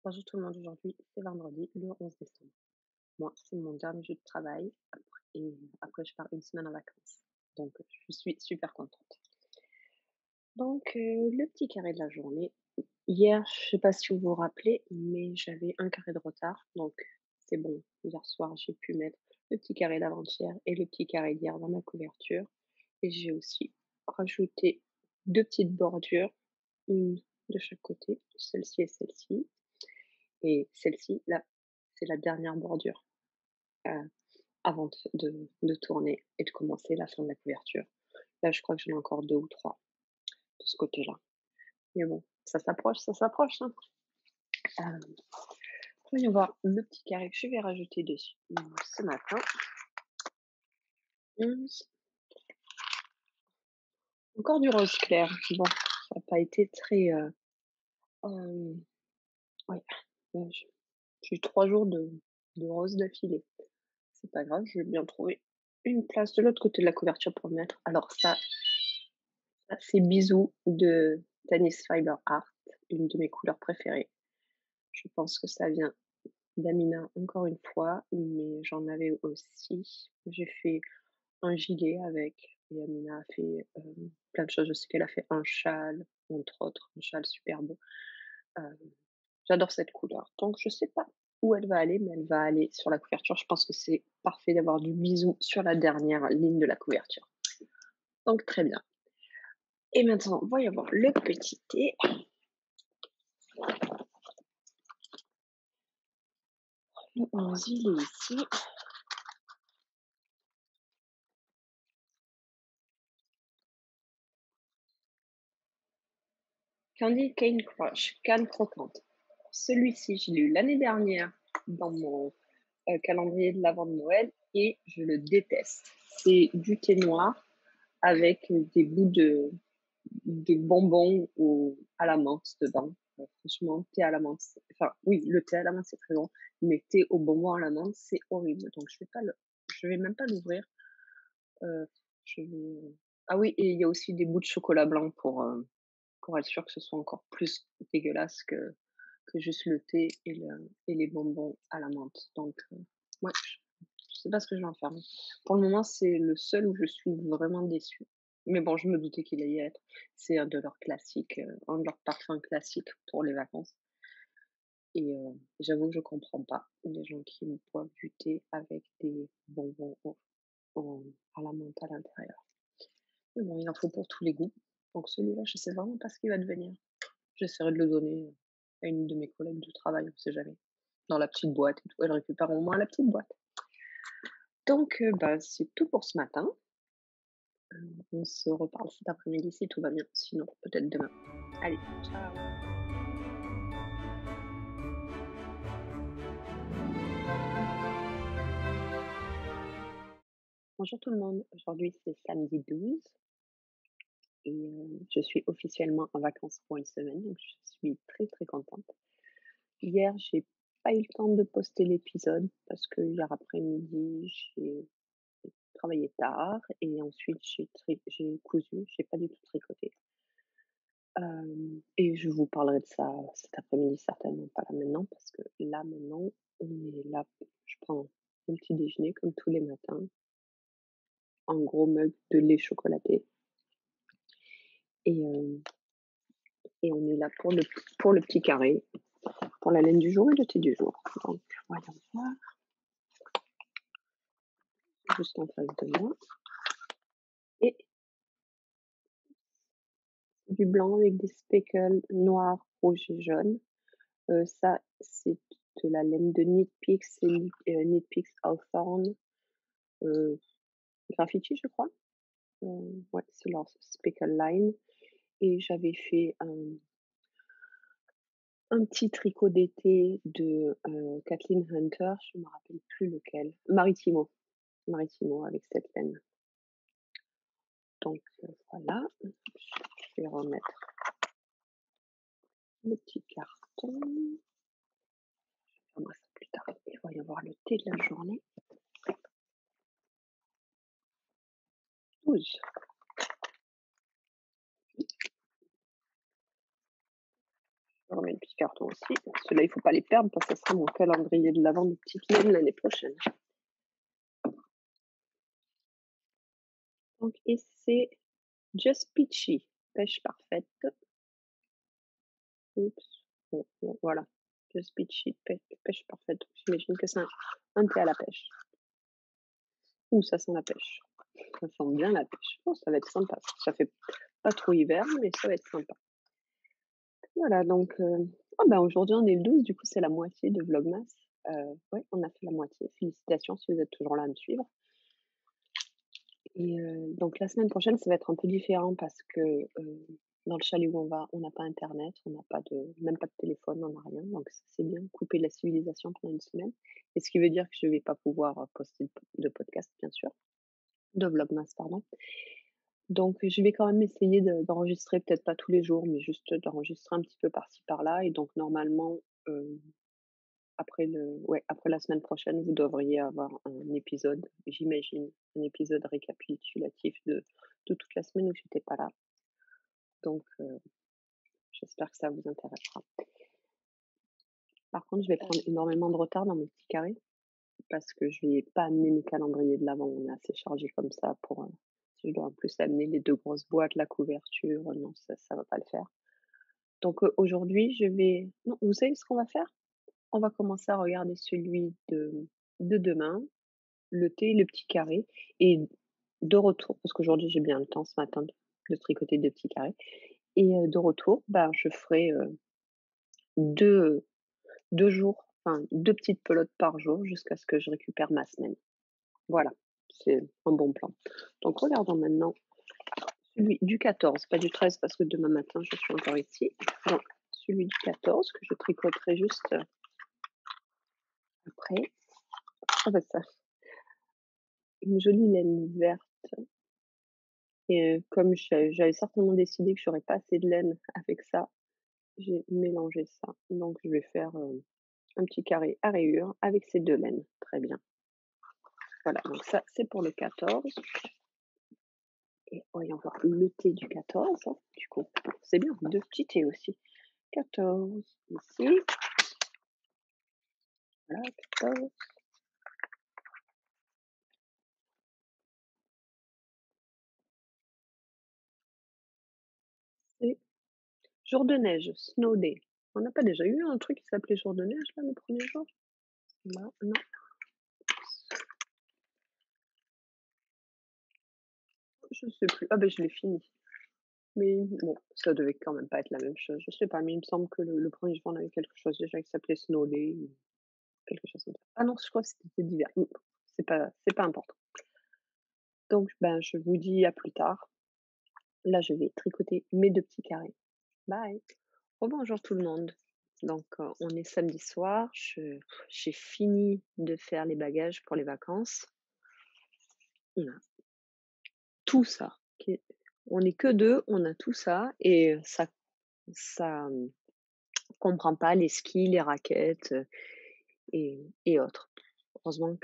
Bonjour tout le monde, aujourd'hui c'est vendredi, le 11 décembre. Moi, c'est mon dernier jour de travail et après je pars une semaine en vacances. Donc je suis super contente. Donc le petit carré de la journée. Hier, je sais pas si vous vous rappelez, mais j'avais un carré de retard. Donc c'est bon, hier soir j'ai pu mettre le petit carré d'avant-hier et le petit carré d'hier dans ma couverture. Et j'ai aussi rajouté deux petites bordures, une de chaque côté, celle-ci et celle-ci. Et celle-ci, là, c'est la dernière bordure, heu, avant de tourner et de commencer la fin de la couverture. Là, je crois que j'en ai encore 2 ou 3 de ce côté-là. Mais bon, ça s'approche, hein. Hem, Voyons voir le petit carré que je vais rajouter dessus, ce matin. 11, encore du rose clair. Bon, ça a pas été très, hem, ouais, je j'ai eu 3 jours de rose d'affilée. C'est pas grave, je vais bien trouver une place de l'autre côté de la couverture pour le mettre. Alors ça, c'est Bisous de Tennis Fiber Art, une de mes couleurs préférées. Je pense que ça vient d'Amina encore une fois, mais j'en avais aussi. J'ai fait un gilet avec et Amina a fait, plein de choses. Je sais qu'elle a fait un châle, entre autres, un châle super beau. Heu, J'adore cette couleur, donc je sais pas où elle va aller, mais elle va aller sur la couverture. Je pense que c'est parfait d'avoir du bisou sur la dernière ligne de la couverture. Donc très bien. Et maintenant, voyons voir le petit thé. Le 11, il est ici. Candy Cane Crush, canne croquante. Celui-ci, je l'ai eu l'année dernière dans mon calendrier de l'avant de Noël et je le déteste. C'est du thé noir avec des bouts de bonbons à la menthe dedans. Franchement, thé à la menthe, enfin oui, le thé à la menthe c'est très bon, mais thé aux bonbons à la menthe c'est horrible. Donc je vais même pas l'ouvrir. Euh, je vais... Ah oui, et il y a aussi des bouts de chocolat blanc pour être sûr que ce soit encore plus dégueulasse que juste le thé et les bonbons à la menthe. Donc, ouais, je sais pas ce que je vais en faire. Pour le moment, c'est le seul où je suis vraiment déçue. Mais bon, je me doutais qu'il allait y être. C'est un de leurs classiques, un de leurs parfums classiques pour les vacances. Et j'avoue que je comprends pas les gens qui boivent du thé avec des bonbons à la menthe à l'intérieur. Mais bon, il en faut pour tous les goûts. Donc celui-là, je sais vraiment pas ce qu'il va devenir. J'essaierai de le donner à une de mes collègues de travail, on sait jamais. Dans la petite boîte et tout. Elle récupère au moins la petite boîte. Donc, bah, c'est tout pour ce matin. On se reparle cet après-midi si tout va bien. Sinon, peut-être demain. Allez, ciao. Bonjour tout le monde. Aujourd'hui, c'est samedi 12 et je suis officiellement en vacances pour une semaine, donc je suis très, très contente. Hier, j'ai pas eu le temps de poster l'épisode parce que hier après-midi, j'ai travaillé tard et ensuite j'ai cousu, j'ai pas du tout tricoté. Et je vous parlerai de ça cet après-midi, certainement pas là maintenant parce que là maintenant, on est là, je prends mon petit déjeuner comme tous les matins, un gros mug de lait chocolaté et et on est là pour le petit carré, pour la laine du jour et le thé du jour. Donc voyons voir, juste en face de moi et du blanc avec des speckles noirs, rouges et jaunes. Ça, c'est de la laine de Knit Picks, c'est Knit Picks Hawthorne, heu, Graffiti, je crois. Ouais, c'est leur speckle line et j'avais fait un petit tricot d'été de, Kathleen Hunter, je me rappelle plus lequel. Maritimo, Maritimo avec cette laine. Donc, voilà, je vais remettre le petit carton, on verra ça plus tard et voyons voir le thé de la journée. 12. Je remets le petit carton aussi. Ceux-là, il ne faut pas les perdre parce que ça sera mon calendrier de l'Avent de petite laine l'année prochaine. Donc et c'est Just Peachy, pêche parfaite. Oups, bon, voilà. Just Peachy, pêche parfaite. J'imagine que c'est un thé à la pêche. Ouh, ça sent la pêche. Ça sent bien la pêche. Oh, ça va être sympa. Ça fait pas trop hiver, mais ça va être sympa. Voilà, donc aujourd'hui, on est le 12, du coup, c'est la moitié de Vlogmas. Ouais, on a fait la moitié. Félicitations si vous êtes toujours là à me suivre. Et donc la semaine prochaine, ça va être un peu différent parce que, dans le chalet où on va, on n'a pas internet, on n'a pas de même pas de téléphone, on n'a rien, donc ça, c'est bien, couper de la civilisation pendant une semaine et ce qui veut dire que je vais pas pouvoir, poster de podcast, bien sûr, de Vlogmas, pardon. Donc je vais quand même essayer d'enregistrer, peut-être pas tous les jours, mais juste d'enregistrer un petit peu par-ci par-là et donc normalement, heu, après la semaine prochaine, vous devriez avoir un épisode, j'imagine, un épisode récapitulatif de toute la semaine où j'étais pas là. Donc j'espère que ça vous intéressera. Par contre, je vais prendre énormément de retard dans mes petits carrés parce que je vais pas amener mes calendriers de l'Avent. On est assez chargé comme ça pour, si je dois en plus amener les 2 grosses boîtes, la couverture, non, ça va pas le faire. Donc aujourd'hui, je vais non, vous savez ce qu'on va faire? On va commencer à regarder celui de demain, le thé, le petit carré et de retour, parce qu'aujourd'hui j'ai bien le temps ce matin de tricoter 2 petits carrés et de retour, ben, je ferai, 2, 2 jours, enfin 2 petites pelotes par jour jusqu'à ce que je récupère ma semaine. Voilà, c'est un bon plan. Donc regardons maintenant celui du 14, pas du 13 parce que demain matin je suis encore ici. Donc celui du 14 que je tricoterai juste, après. Ah bah ça, une jolie laine verte et comme j'avais certainement décidé que j'aurais pas assez de laine avec ça, j'ai mélangé ça. Donc je vais faire, un petit carré à rayures avec ces 2 laines. Très bien. Voilà, donc ça, c'est pour le 14 et voyons voir le thé du 14, hein, du coup. C'est bien, 2 petits thés aussi. 14 ici, voilà, 14 et jour de neige, snow day. On n'a pas déjà eu un truc qui s'appelait jour de neige là, le premier jour? Non, non, je sais plus. Ah ben je l'ai fini. Mais bon, ça devait quand même pas être la même chose. Je sais pas, mais il me semble que le 1er juin, on avait quelque chose déjà qui s'appelait Snow Day ou quelque chose comme ça. Ah non, je crois que c'était d'hiver. C'est pas important. Donc ben, je vous dis à plus tard. Là, je vais tricoter mes 2 petits carrés. Bye. Bonjour tout le monde. Donc on est samedi soir, j'ai fini de faire les bagages pour les vacances. On a tout ça qui est on est que 2, on a tout ça et ça, comprend pas les skis, les raquettes, et autres. Heureusement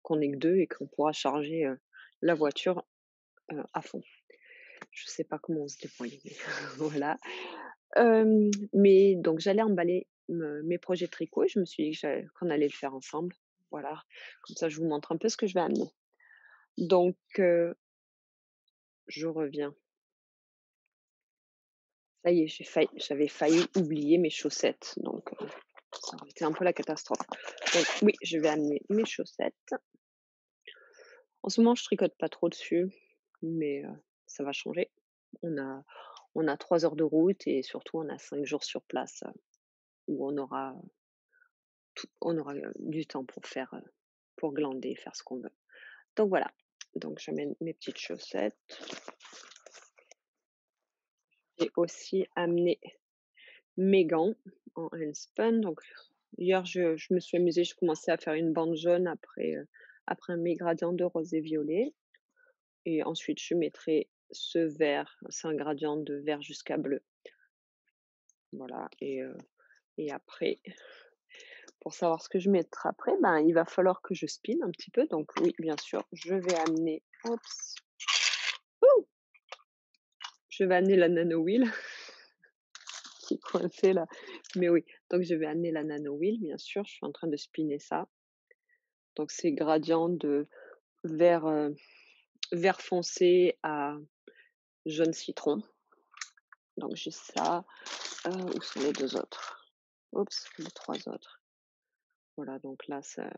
qu'on est que 2 et qu'on pourra charger, la voiture, à fond. Je sais pas comment on se débrouille, mais voilà. Mais donc j'allais emballer mes projets tricot et je me suis dit qu'on allait le faire ensemble. Voilà, comme ça je vous montre un peu ce que je vais amener. Donc je reviens. Ça y est, j'avais failli oublier mes chaussettes, donc ça aurait été un peu la catastrophe. Donc oui, je vais amener mes chaussettes. En ce moment, je tricote pas trop dessus, mais ça va changer. On a on a 3 heures de route et surtout on a 5 jours sur place, où on aura, du temps pour faire, pour glander, faire ce qu'on veut. Donc voilà, donc j'amène mes petites chaussettes. J'ai aussi amené mes gants en handspun. Donc hier, je me suis amusée, je commençais à faire une bande jaune après mes gradients de rose et violet et ensuite je mettrai ce vert, c'est un gradient de vert jusqu'à bleu. Voilà et après, pour savoir ce que je mettrai après, ben, il va falloir que je spinne un petit peu. Donc oui, bien sûr, je vais amener la nano wheel. qui est coincé là. Mais oui, donc je vais amener la nano wheel, bien sûr, je suis en train de spinner ça. Donc c'est gradient de vert, vert foncé à jaune citron. Donc j'ai ça, où sont les 2 autres? Oups, les 3 autres. Voilà, donc là, ça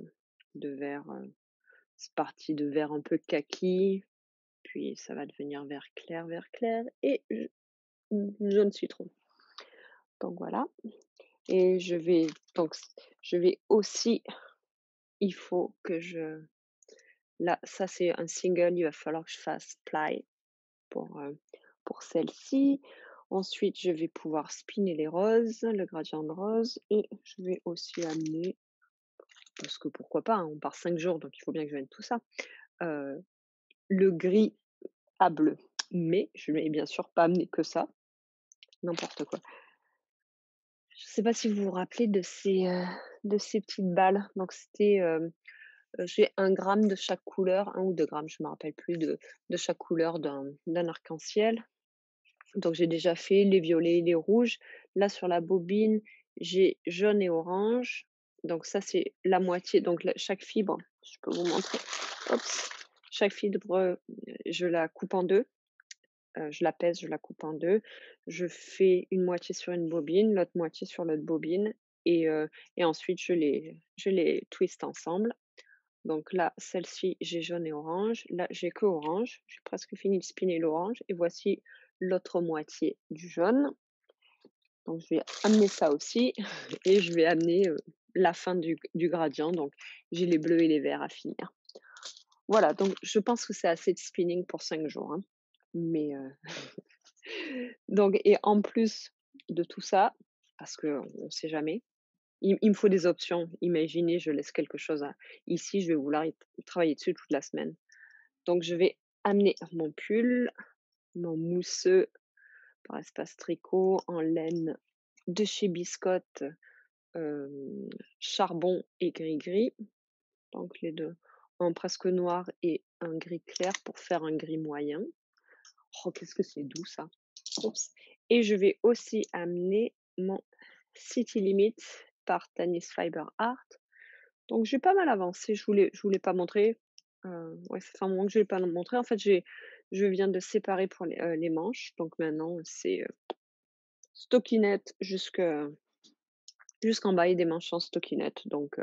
de vert, c'est parti de vert un peu kaki, puis ça va devenir vert clair et jaune citron. Donc voilà et je vais aussi il faut que je là, ça c'est un single, il va falloir que je fasse ply pour, pour celle-ci. Ensuite, je vais pouvoir spinner les roses, le gradient de rose et je vais aussi amener, parce que pourquoi pas, hein, on part 5 jours, donc il faut bien que je mette tout ça, heu, le gris à bleu. Mais je vais bien sûr pas amener que ça, n'importe quoi. Je sais pas si vous vous rappelez de ces petites balles. Donc c'était, j'ai 1 gramme de chaque couleur, 1 ou 2 grammes, je me rappelle plus de chaque couleur d'un arc-en-ciel. Donc j'ai déjà fait les violets, les rouges. Là sur la bobine, j'ai jaune et orange. Donc ça c'est la moitié, donc la chaque fibre, je peux vous montrer, hop, chaque fibre, je la coupe en 2. Je la pèse, je la coupe en 2. Je fais une moitié sur une bobine, l'autre moitié sur l'autre bobine et ensuite je les twist ensemble. Donc là, celle-ci, j'ai jaune et orange. Là, j'ai que orange. J'ai presque fini de spinner l'orange et voici l'autre moitié du jaune. Donc je vais amener ça aussi et je vais amener, la fin du gradient. Donc j'ai les bleus et les verts à finir. Voilà, donc je pense que c'est assez de spinning pour 5 jours, hein. Mais donc et en plus de tout ça, parce qu'on ne sait jamais, il me faut des options. Imaginez, je laisse quelque chose à ici, je vais vouloir y travailler dessus toute la semaine. Donc je vais amener mon pull, mon mousseux par Espace Tricot en laine de chez Biscotte, hem, charbon et gris-gris, donc les 2 en presque noir et un gris clair pour faire un gris moyen. Oh, qu'est-ce que c'est doux ça. Oups et je vais aussi amener mon City Limit par Tanis Fiber Art. Donc j'ai pas mal avancé, je voulais pas montrer, ouais, ça fait un moment que je l'ai pas montré. En fait, je viens de séparer pour les manches, donc maintenant c'est, stockinette jusqu'en bas et des manches en stockinette, donc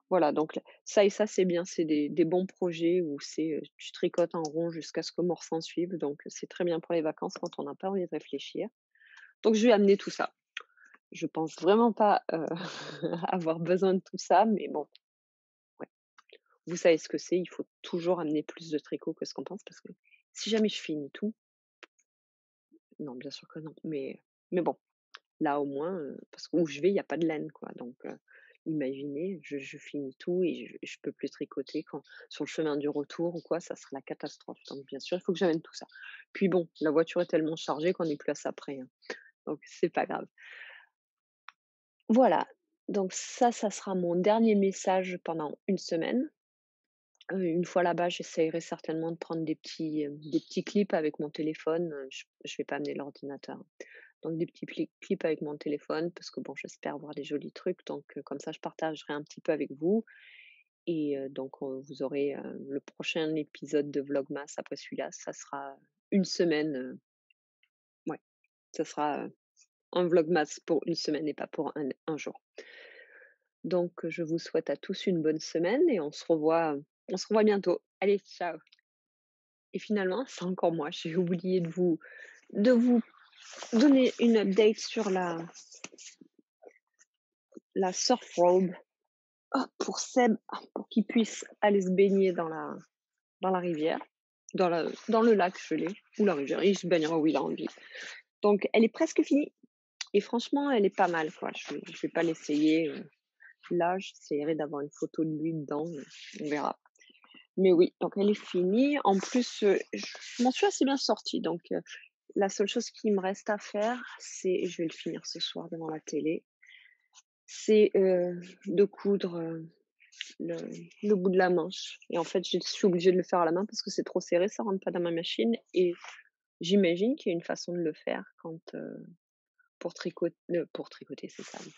voilà, donc ça et ça, c'est bien, c'est des bons projets où c'est, tu tricotes en rond jusqu'à ce que mort s'en suive, donc c'est très bien pour les vacances quand on n'a pas envie de réfléchir. Donc je vais amener tout ça. Je pense vraiment pas, avoir besoin de tout ça, mais bon, ouais. Vous savez ce que c'est, il faut toujours amener plus de tricot que ce qu'on pense parce que si jamais je finis tout non, bien sûr que non, mais bon, là au moins, parce que où je vais, il y a pas de laine quoi, donc imaginez, je finis tout et je peux plus tricoter quand sur le chemin du retour ou quoi, ça sera la catastrophe, donc bien sûr, il faut que j'amène tout ça. Puis bon, la voiture est tellement chargée qu'on est plus à ça près, hein, donc c'est pas grave. Voilà, donc ça sera mon dernier message pendant une semaine. Une fois là-bas, j'essayerai certainement de prendre des petits clips avec mon téléphone, je vais pas amener l'ordinateur. Donc des petits clips avec mon téléphone parce que bon, j'espère voir des jolis trucs donc comme ça je partagerai un petit peu avec vous et donc vous aurez, le prochain épisode de Vlogmas après celui-là, ça sera une semaine, ouais, ça sera, un Vlogmas pour une semaine et pas pour un jour. Donc je vous souhaite à tous une bonne semaine et on se revoit bientôt. Allez, ciao et finalement, c'est encore moi, j'ai oublié de vous donner une update sur la surf robe. Pour Seb, pour qu'il puisse aller se baigner dans la rivière, dans le lac gelé ou la rivière, il se baignera où il a envie. Donc elle est presque finie et franchement, elle est pas mal, quoi. Je vais pas l'essayer, là, j'essayerai d'avoir une photo de lui dedans, on verra. Mais oui, donc elle est finie. En plus, je m'en suis assez bien sortie, donc la seule chose qui me reste à faire, c'est je vais le finir ce soir devant la télé, c'est, de coudre, le le bout de la manche et en fait, je suis obligée de le faire à la main parce que c'est trop serré, ça rentre pas dans ma machine et j'imagine qu'il y a une façon de le faire quand, pour tricoter, c'est ça, oui.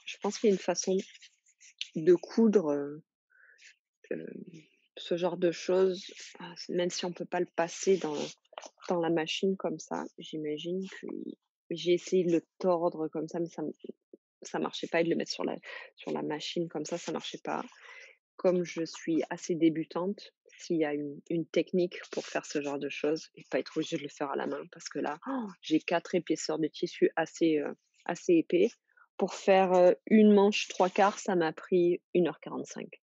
Je pense qu'il y a une façon de coudre, heu, ce genre de choses, même si on peut pas le passer dans la machine comme ça, j'imagine que j'ai essayé de le tordre comme ça, mais ça marchait pas et de le mettre sur la machine comme ça marchait pas. Comme je suis assez débutante, s'il y a une technique pour faire ce genre de choses et pas être obligée de le faire à la main parce que là, j'ai 4 épaisseurs de tissu assez épais. Pour faire, une manche 3/4, ça m'a pris 1h45.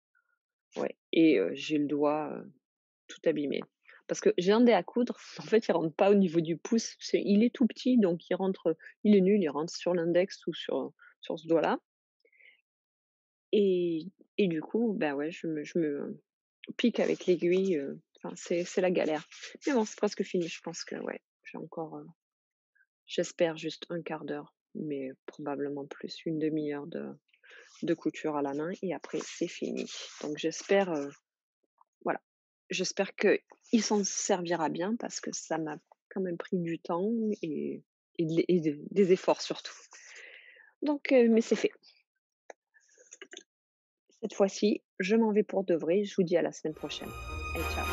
Ouais et j'ai le doigt, tout abîmé. Parce que j'ai un dé à coudre, en fait, il rentre pas au niveau du pouce, il est tout petit donc il est nul, il rentre sur l'index ou sur ce doigt-là et du coup, bah, ouais, je me pique avec l'aiguille, enfin, c'est la galère. Mais bon, c'est presque fini, je pense que ouais, j'ai encore, j'espère juste un quart d'heure, mais probablement plus, une demi heure de couture à la main et après c'est fini. Donc j'espère, voilà, j'espère qu'il s'en servira bien parce que ça m'a quand même pris du temps et des efforts surtout. Donc mais c'est fait. Cette fois-ci, je m'en vais pour de vrai. Je vous dis à la semaine prochaine. Allez, ciao.